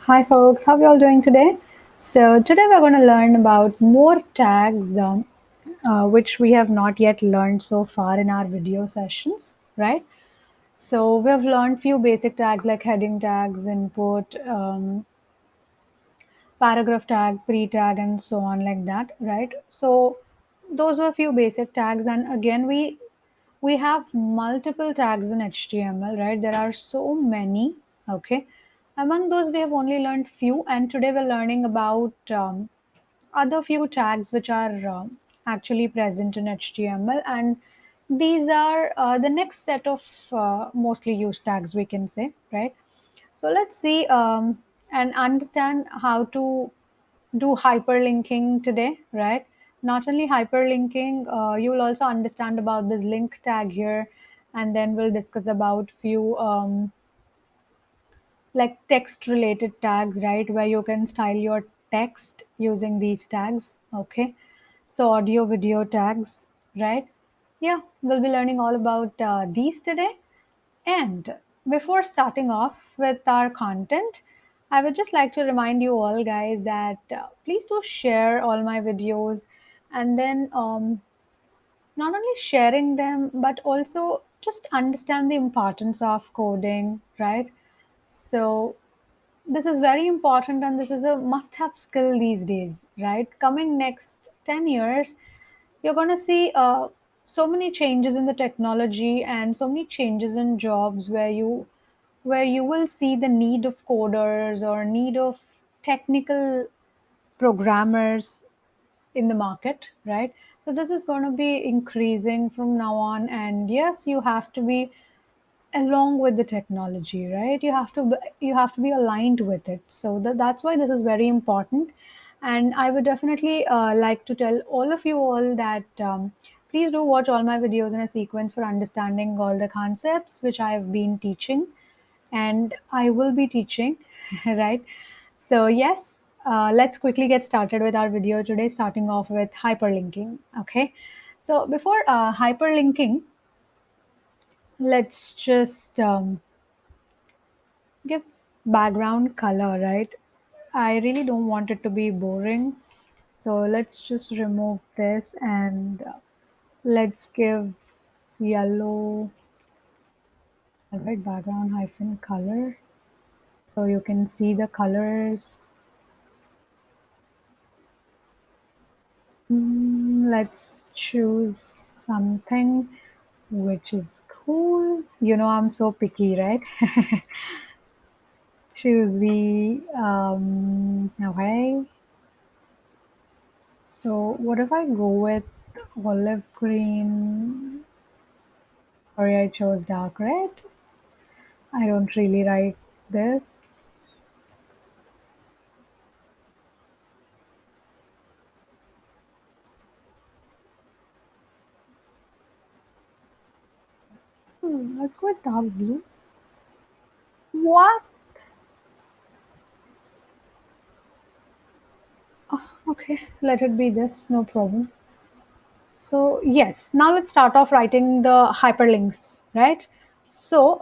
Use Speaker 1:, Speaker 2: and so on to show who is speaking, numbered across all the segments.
Speaker 1: Hi folks, how are you all doing today? So today we're going to learn about more tags which we have not yet learned so far in our video sessions, right? So we've learned few basic tags like heading tags, input, paragraph tag, pre-tag, and so on like that, right? So those were a few basic tags, and again we have multiple tags in HTML, right? There are so many. Okay, among those we have only learned few, and today we're learning about other few tags which are actually present in HTML, and these are the next set of mostly used tags, we can say, right? So let's see and understand how to do hyperlinking today, right? Not only hyperlinking, you will also understand about this link tag here, and then we'll discuss about few like text related tags, right? Where you can style your text using these tags, okay? So audio, video tags, right? Yeah, we'll be learning all about these today. And before starting off with our content, I would just like to remind you all, guys, that please do share all my videos, and then not only sharing them, but also just understand the importance of coding, right? So, this is very important, and this is a must have skill these days, right? Coming next 10 years, you're going to see so many changes in the technology and so many changes in jobs where you will see the need of coders or need of technical programmers in the market, right? So this is going to be increasing from now on, and yes, you have to be along with the technology, right? You have to be aligned with it. So that's why this is very important. And I would definitely like to tell all of you all that please do watch all my videos in a sequence for understanding all the concepts which I have been teaching and I will be teaching. Right? So yes, let's quickly get started with our video today, starting off with hyperlinking. Okay, so before hyperlinking, let's just give background color, right? I really don't want it to be boring. So let's just remove this and let's give yellow, right, background hyphen color. So you can see the colors. Let's choose something which is cool. You know, I'm so picky, right? Choose the, okay. So what if I go with olive green? Sorry, I chose dark red. I don't really like this. Let's go with dark blue. What? Oh, okay, let it be this, no problem. So yes, now let's start off writing the hyperlinks, right? So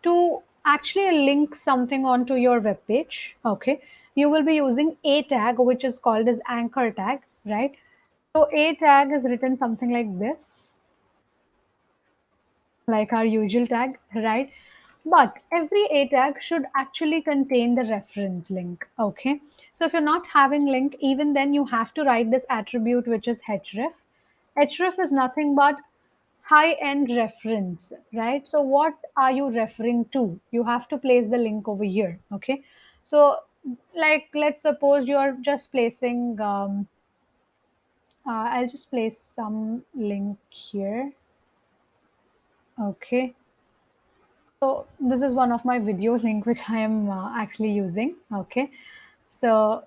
Speaker 1: to actually link something onto your web page, okay, you will be using a tag which is called as anchor tag, right? So a tag is written something like this, like our usual tag, right? But every A tag should actually contain the reference link. Okay. So if you're not having link, even then you have to write this attribute which is href. Href is nothing but high end reference, right? So what are you referring to? You have to place the link over here. Okay. So like let's suppose you're just placing I'll just place some link here. Okay. So this is one of my video link which I am actually using. Okay, so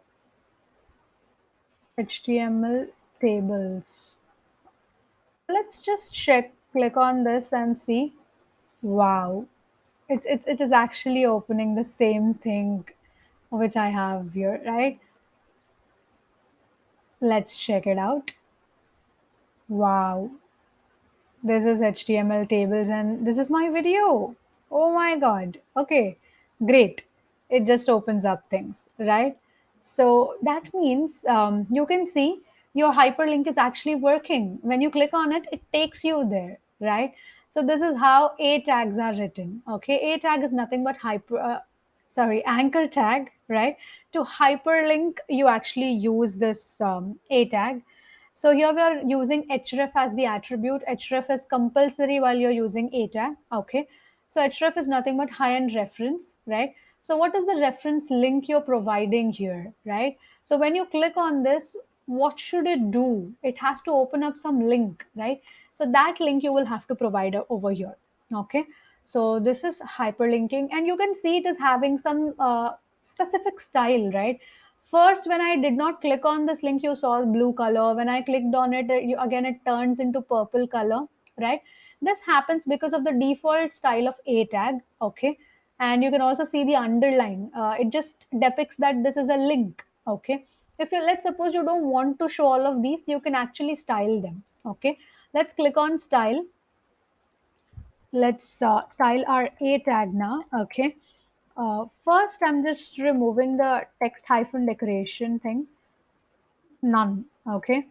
Speaker 1: HTML tables. Let's just check. Click on this and see. Wow, it is actually opening the same thing which I have here, right? Let's check it out. Wow, this is HTML tables and this is my video. Oh my god. Okay, great. it just opens up things, right? So that means you can see your hyperlink is actually working. When you click on it, it takes you there, right? So this is how A tags are written. Okay, A tag is nothing but anchor tag, right? To hyperlink, you actually use this A tag. So here we are using href as the attribute. Href is compulsory while you're using A tag. Okay. So href is nothing but high-end reference, right? So what is the reference link you're providing here, right? So when you click on this, what should it do? It has to open up some link, right? So that link you will have to provide over here. Okay. So this is hyperlinking, and you can see it is having some specific style, right? First, when I did not click on this link, you saw blue color. When I clicked on it, again it turns into purple color, right? This happens because of the default style of A tag, okay? And you can also see the underline. It just depicts that this is a link, okay? If you, let's suppose you don't want to show all of these, you can actually style them, okay? Let's click on style. Let's style our A tag now, okay? First, I'm just removing the text hyphen decoration thing. None. Okay.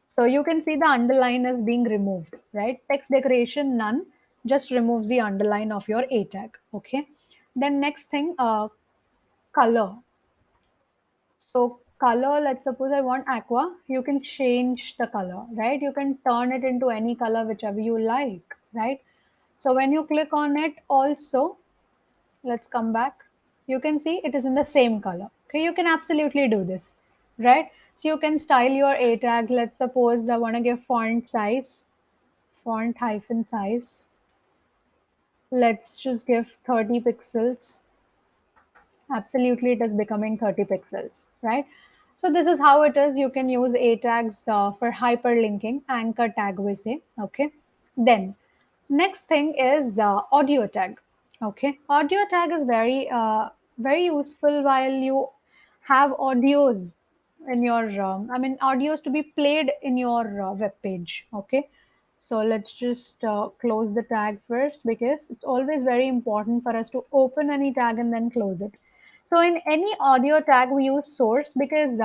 Speaker 1: So you can see the underline is being removed, right? Text decoration none just removes the underline of your A tag. Okay. Then next thing, color. So color, let's suppose I want aqua, you can change the color, right? You can turn it into any color whichever you like, right? So when you click on it also, let's come back. You can see it is in the same color. Okay, you can absolutely do this, right? So you can style your A tag. Let's suppose I want to give font size, font hyphen size. Let's just give 30 pixels. Absolutely, it is becoming 30 pixels, right? So this is how it is. You can use A tags for hyperlinking, anchor tag we say, okay? Then next thing is audio tag, okay? Audio tag is very useful while you have audios in your, audios to be played in your web page, okay? So let's just close the tag first because it's always very important for us to open any tag and then close it. So in any audio tag, we use source because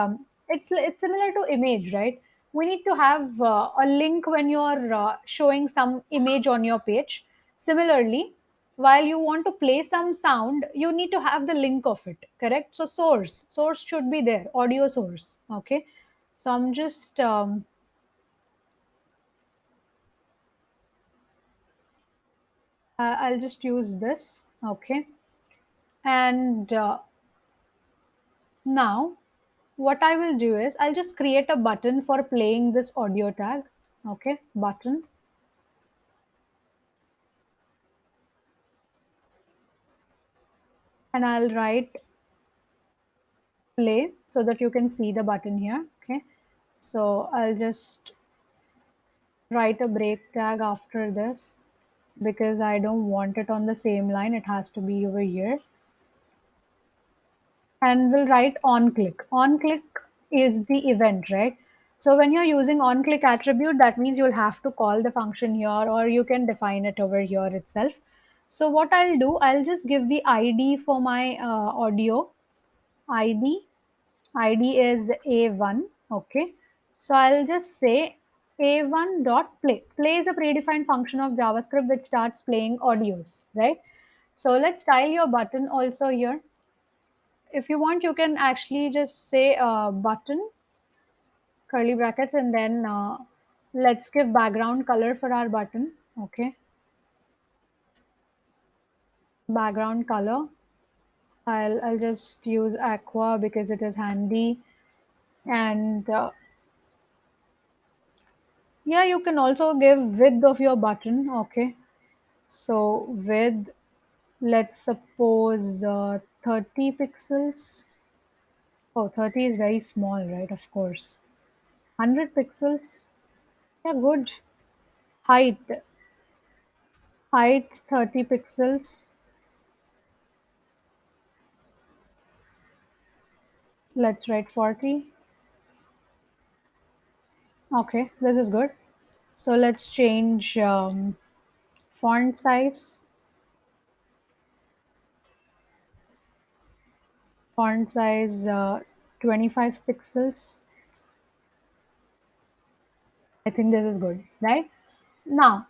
Speaker 1: it's similar to image, right? We need to have a link when you're showing some image on your page. Similarly, while you want to play some sound, you need to have the link of it, correct? So source should be there, audio source. Okay. So I'm just I'll just use this. Okay. And now what I will do is I'll just create a button for playing this audio tag. Okay, button, and I'll write play so that you can see the button here. Okay, so I'll just write a break tag after this because I don't want it on the same line. It has to be over here. And we'll write on click. On click is the event, right? So when you're using on click attribute, that means you'll have to call the function here or you can define it over here itself. So what I'll do, I'll just give the ID for my audio. ID, ID is A1. Okay. So I'll just say A1 dot play. Play is a predefined function of JavaScript which starts playing audios, right? So let's style your button also here. If you want, you can actually just say button, curly brackets, and then let's give background color for our button. Okay, background color. I'll just use aqua because it is handy. And yeah, you can also give width of your button. Okay, so width, let's suppose 30 pixels. Oh, 30 is very small, right? Of course. 100 pixels. Yeah, good. Height. Height 30 pixels. Let's write 40. Okay, this is good. So let's change font size. Font size 25 pixels. I think this is good, right? Now,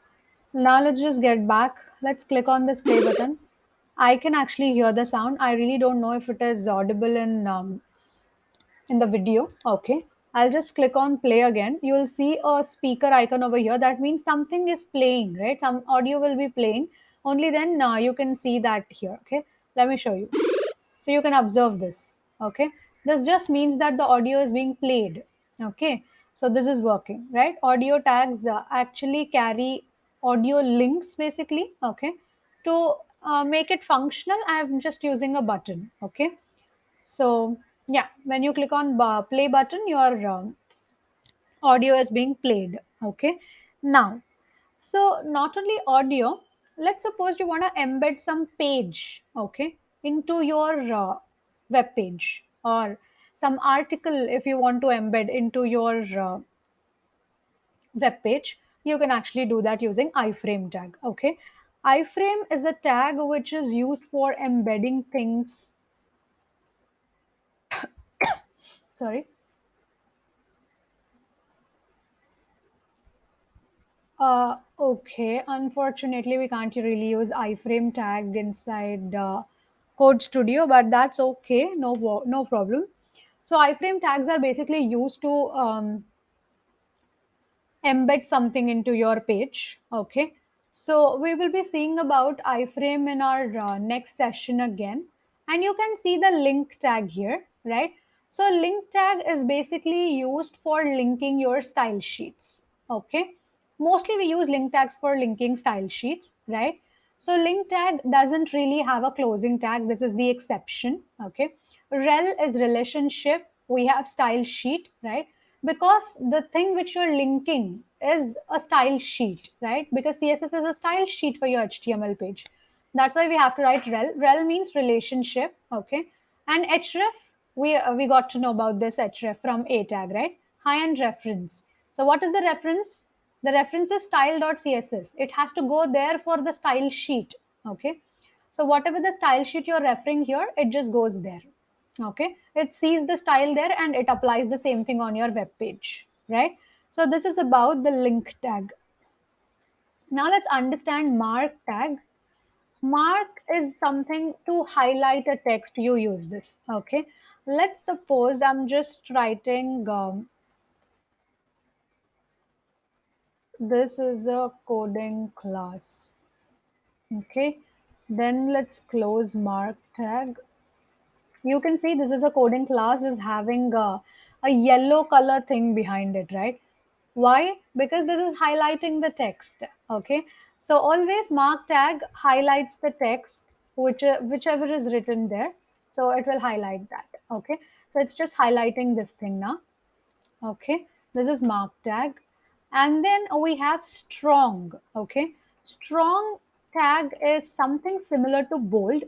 Speaker 1: now let's just get back. Let's click on this play button. I can actually hear the sound. I really don't know if it is audible in the video. Okay, I'll just click on play again. You'll see a speaker icon over here. That means something is playing, right? Some audio will be playing. Only then you can see that here. Okay, let me show you. So you can observe this. Okay, this just means that the audio is being played. Okay, so this is working, right? Audio tags actually carry audio links basically. Okay, to make it functional, I'm just using a button. Okay, so yeah, when you click on play button, your audio is being played. Okay, now, so not only audio, let's suppose you want to embed some page, okay, into your web page, or some article if you want to embed into your web page, you can actually do that using iframe tag. Okay, iframe is a tag which is used for embedding things. Sorry. Okay. Unfortunately, we can't really use iframe tag inside Code Studio, but that's okay. No problem. So iframe tags are basically used to embed something into your page. Okay. So we will be seeing about iframe in our next session again. And you can see the link tag here, right? So link tag is basically used for linking your style sheets. Okay. Mostly we use link tags for linking style sheets, right? So link tag doesn't really have a closing tag. This is the exception. Okay. Rel is relationship. We have style sheet, right? Because the thing which you're linking is a style sheet, right? Because CSS is a style sheet for your HTML page. That's why we have to write rel. Rel means relationship, okay? And href, we got to know about this href from a tag, right? High end reference. So what is the reference? The reference is style.css. It has to go there for the style sheet, okay? So whatever the style sheet you're referring here, it just goes there. Okay, it sees the style there and it applies the same thing on your web page, right? So this is about the link tag. Now let's understand mark tag. Mark is something to highlight a text. You use this. Okay, let's suppose I'm just writing this is a coding class. Okay, then let's close mark tag. You can see this is a coding class is having a yellow color thing behind it, right? Why? Because this is highlighting the text. Okay, so always mark tag highlights the text whichever is written there, so it will highlight that. Okay, so it's just highlighting this thing now. Okay, this is mark tag. And then we have strong. Okay, strong tag is something similar to bold,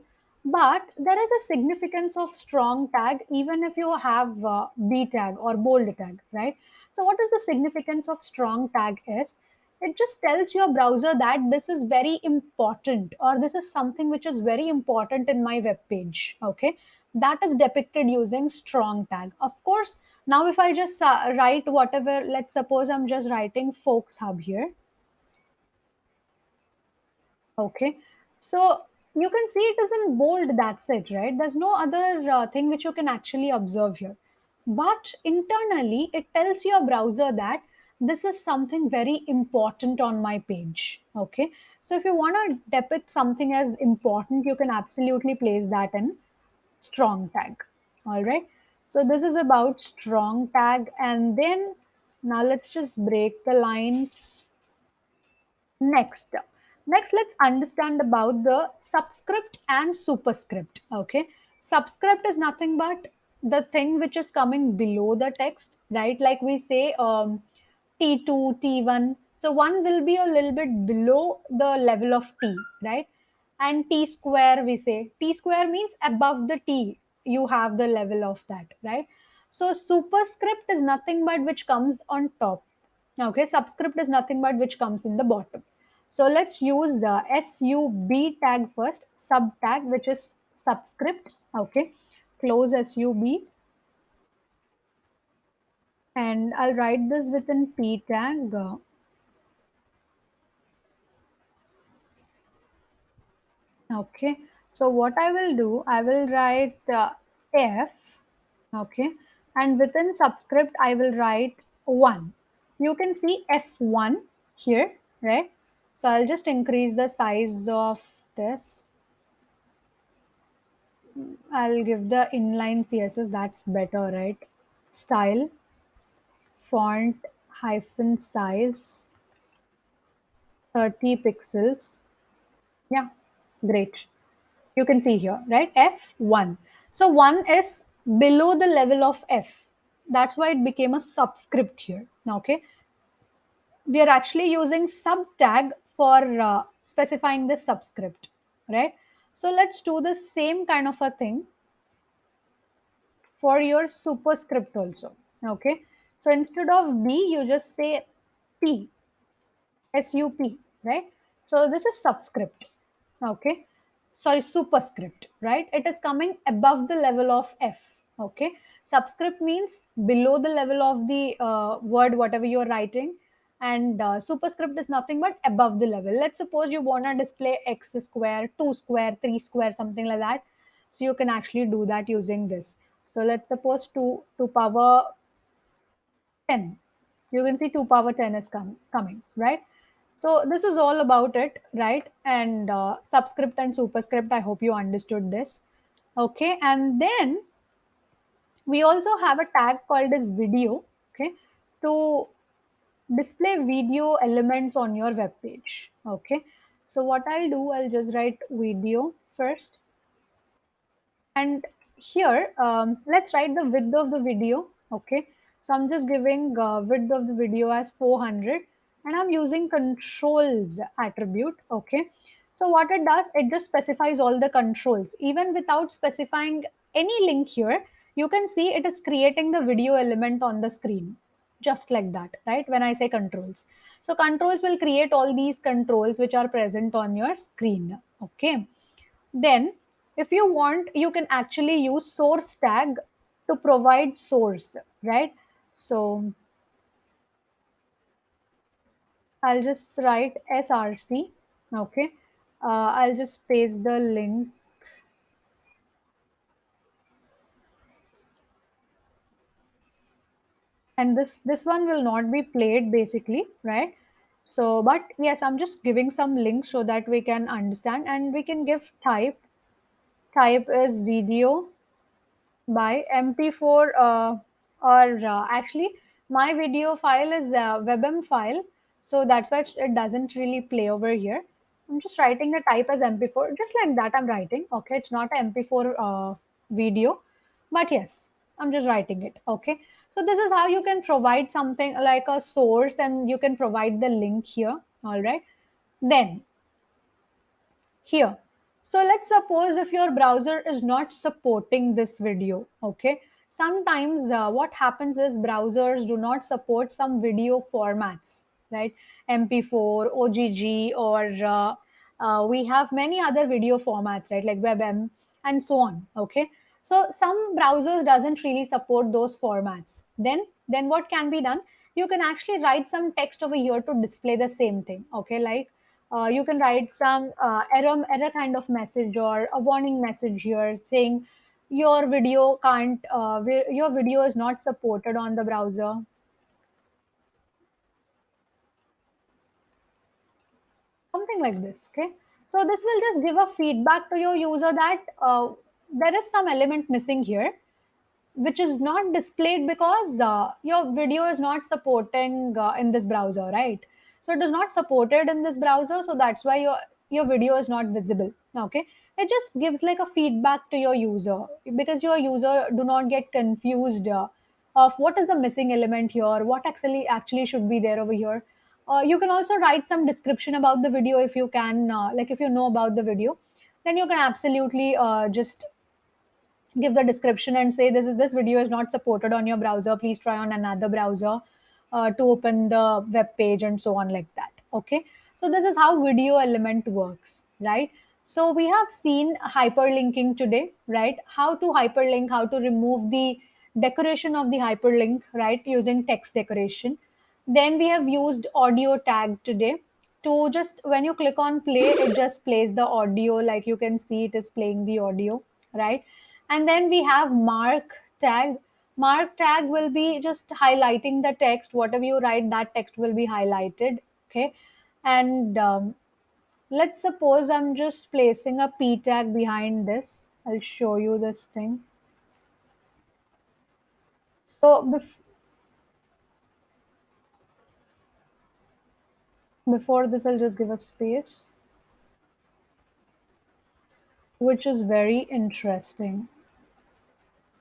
Speaker 1: but there is a significance of strong tag even if you have b tag or bold tag, right? So what is the significance of strong tag is, it just tells your browser that this is very important, or this is something which is very important in my web page. Okay, that is depicted using strong tag. Of course, now if I just write whatever, let's suppose I'm just writing Folks Hub here. Okay, so you can see it is in bold, that's it, right? There's no other thing which you can actually observe here. But internally, it tells your browser that this is something very important on my page. Okay, so if you want to depict something as important, you can absolutely place that in strong tag. All right, so this is about strong tag. And then now let's just break the lines. Next, let's understand about the subscript and superscript. Okay, subscript is nothing but the thing which is coming below the text, right? Like we say T2, T1. So one will be a little bit below the level of T, right? And T square, we say T square means above the T, you have the level of that, right? So superscript is nothing but which comes on top. Okay, subscript is nothing but which comes in the bottom. So let's use sub tag first, sub tag, which is subscript. Okay, close sub, and I'll write this within p tag. Okay, so what I will do, I will write f, okay, and within subscript I will write 1. You can see f1 here, right? So I'll just increase the size of this. I'll give the inline CSS, that's better, right? Style, font, hyphen size, 30 pixels. Yeah, great. You can see here, right? F1. So 1 is below the level of F. That's why it became a subscript here. Okay. We are actually using sub tag for specifying the subscript, right? So let's do the same kind of a thing for your superscript also. Okay. So instead of B, you just say P. SUP, right? So this is subscript, okay? Sorry, superscript, right? It is coming above the level of F, okay? Subscript means below the level of the word, whatever you're writing, and superscript is nothing but above the level. Let's suppose you want to display x square, 2 square, 3 square, something like that. So you can actually do that using this. So let's suppose 2 to power 10. You can see 2 power 10 is coming, right? So this is all about it, right? And subscript and superscript, I hope you understood this. Okay, and then we also have a tag called as video, okay, to display video elements on your web page. Okay, so what I'll do, I'll just write video first. And here, let's write the width of the video. Okay, so I'm just giving width of the video as 400, and I'm using controls attribute. Okay, so what it does, it just specifies all the controls even without specifying any link here. You can see it is creating the video element on the screen just like that, right? When I say controls, so controls will create all these controls which are present on your screen. Okay, then, if you want, you can actually use source tag to provide source, right? So I'll just write src. Okay. I'll just paste the link, and this one will not be played basically, right? So, but yes, I'm just giving some links so that we can understand, and we can give type. Type is video by mp4, or actually my video file is a webm file, so that's why it doesn't really play over here. I'm just writing the type as mp4 just like that. I'm writing, okay, it's not a mp4 video, but yes, I'm just writing it. Okay, so this is how you can provide something like a source, and you can provide the link here. All right, then here, so let's suppose if your browser is not supporting this video. Okay, sometimes what happens is browsers do not support some video formats, right? mp4, ogg, or we have many other video formats, right, like webm and so on. Okay, so some browsers doesn't really support those formats. Then what can be done, you can actually write some text over here to display the same thing. Okay, like you can write some error kind of message or a warning message here saying your video can't your video is not supported on the browser, something like this. Okay, so this will just give a feedback to your user that there is some element missing here which is not displayed because your video is not supporting in this browser, right? So it is not supported in this browser, so that's why your video is not visible. Okay, it just gives like a feedback to your user, because your user do not get confused of what is the missing element here, what actually should be there over here. You can also write some description about the video if you can, like if you know about the video, then you can absolutely just give the description and say this video is not supported on your browser, please try on another browser to open the web page, and so on like that. Okay, so this is how video element works, right? So we have seen hyperlinking today, right? How to hyperlink, how to remove the decoration of the hyperlink, right? Using text decoration. Then we have used audio tag today to just when you click on play, it just plays the audio, like you can see it is playing the audio, right? And then we have mark tag. Mark tag will be just highlighting the text. Whatever you write, that text will be highlighted. Okay. And let's suppose I'm just placing a p tag behind this. I'll show you this thing. So before this, I'll just give a space, which is very interesting.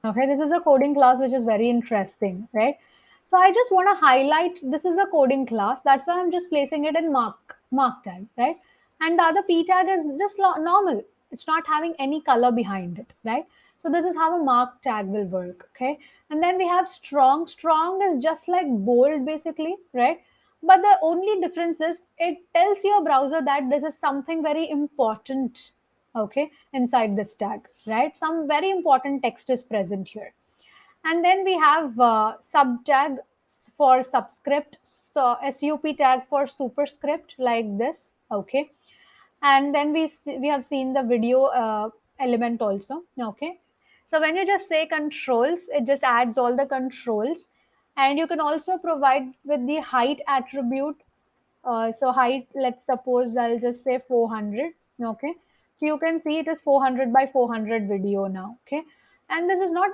Speaker 1: Okay, this is a coding class which is very interesting, right? So I just want to highlight this is a coding class. That's why I'm just placing it in mark tag, right? And the other p tag is just normal. It's not having any color behind it, right? So this is how a mark tag will work, okay? And then we have strong. Strong is just like bold, basically, right? But the only difference is it tells your browser that this is something very important, okay, inside this tag, right? Some very important text is present here. And then we have sub tag for subscript, so sup tag for superscript, like this, okay. And then we have seen the video element also, okay. So when you just say controls, it just adds all the controls. And you can also provide with the height attribute. So height, let's suppose I'll just say 400. Okay. So you can see it is 400 by 400 video now. Okay. And this is not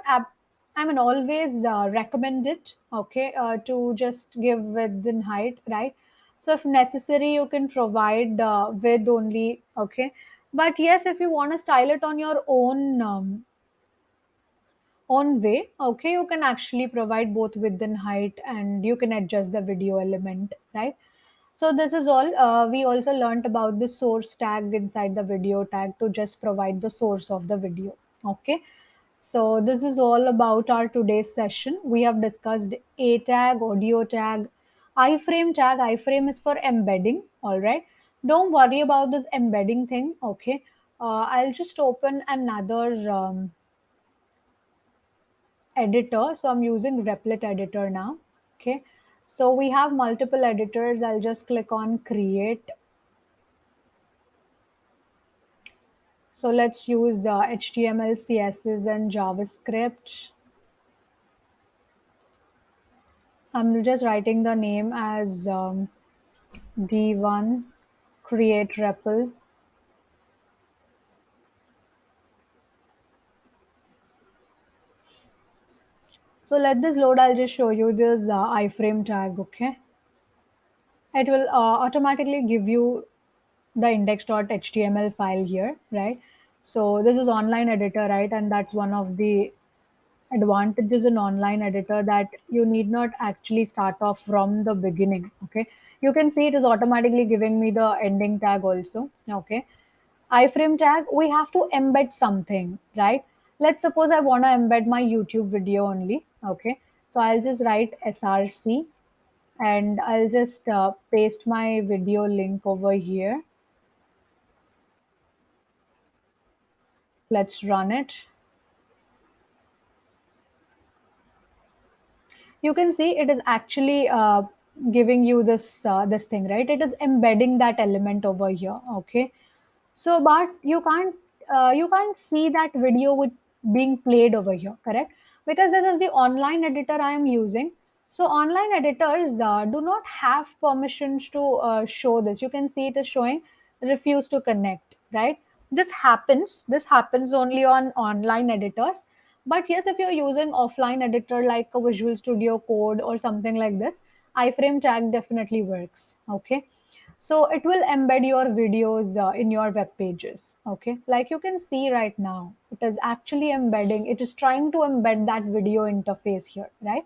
Speaker 1: I mean, always recommend it. Okay. To just give width and height, right? So if necessary, you can provide width only. Okay. But yes, if you want to style it on your own way, okay, you can actually provide both width and height, and you can adjust the video element, right? So this is all. We also learnt about the source tag inside the video tag to just provide the source of the video. Okay. So this is all about our today's session. We have discussed a tag, audio tag, iframe tag. Iframe is for embedding. All right. Don't worry about this embedding thing. Okay. I'll just open another editor. So I'm using Replit editor now. Okay. So we have multiple editors. I'll just click on create. So let's use HTML, CSS, and JavaScript. I'm just writing the name as D1 create REPL. So let this load. I'll just show you this iframe tag. Okay. It will automatically give you the index.html file here, right? So this is online editor, right? And that's one of the advantages in online editor, that you need not actually start off from the beginning. Okay. You can see it is automatically giving me the ending tag also. Okay. Iframe tag, we have to embed something, right? Let's suppose I want to embed my YouTube video only. Okay. So I'll just write src, and I'll just paste my video link over here. Let's run it. You can see it is actually giving you this thing, right? It is embedding that element over here. Okay. So but you can't see that video with being played over here, correct? Because this is the online editor I am using. So online editors do not have permissions to show this. You can see it is showing refuse to connect, right? This happens only on online editors. But yes, if you're using offline editor like a Visual Studio Code or something like this, iframe tag definitely works. Okay. So it will embed your videos in your web pages. Okay. Like you can see right now, it is actually embedding, it is trying to embed that video interface here, right?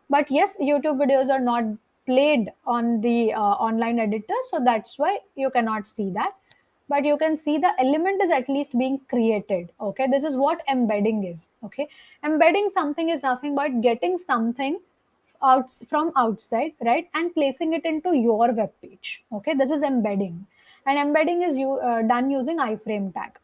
Speaker 1: But yes, YouTube videos are not played on the online editor. So that's why you cannot see that. But you can see the element is at least being created. Okay. This is what embedding is. Okay. Embedding something is nothing but getting something from outside, right, and placing it into your web page. Okay, this is embedding. and embedding is done using iframe tag,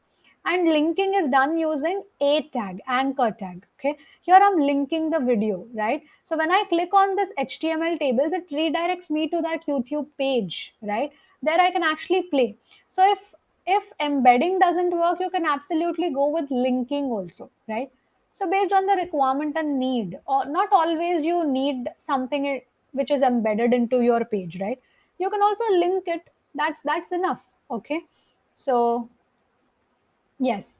Speaker 1: and linking is done using a tag, anchor tag. Okay, here I'm linking the video, right? So when I click on this html tables, it redirects me to that youtube page, right? There I can actually play. So if embedding doesn't work, you can absolutely go with linking also, right? So based on the requirement and need, or not always you need something which is embedded into your page, right? You can also link it. That's enough. Okay, so yes.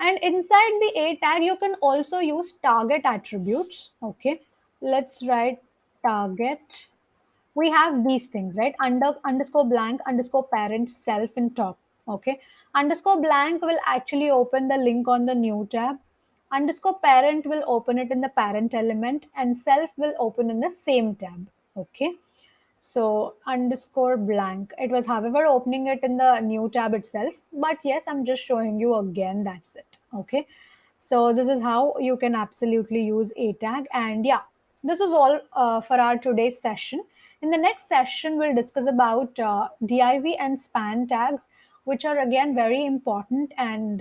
Speaker 1: And inside the A tag, you can also use target attributes. Okay. Let's write target. We have these things, right? Underscore blank, underscore parent, self in top. Okay. Underscore blank will actually open the link on the new tab. Underscore parent will open it in the parent element, and self will open in the same tab. Okay. So underscore blank. It was, however, opening it in the new tab itself. But yes, I'm just showing you again. That's it. Okay. So this is how you can absolutely use a tag. And yeah, this is all for our today's session. In the next session, we'll discuss about div and span tags, which are again very important, and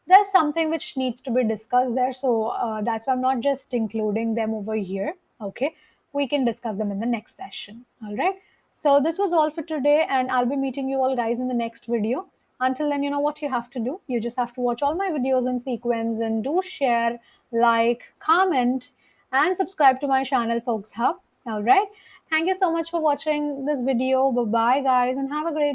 Speaker 1: there's something which needs to be discussed there. So that's why I'm not just including them over here. Okay, we can discuss them in the next session. All right. So this was all for today, and I'll be meeting you all guys in the next video. Until then, you know what you have to do. You just have to watch all my videos in sequence, and do share, like, comment, and subscribe to my channel, Folks Hub. All right. Thank you so much for watching this video. Bye bye, guys, and have a great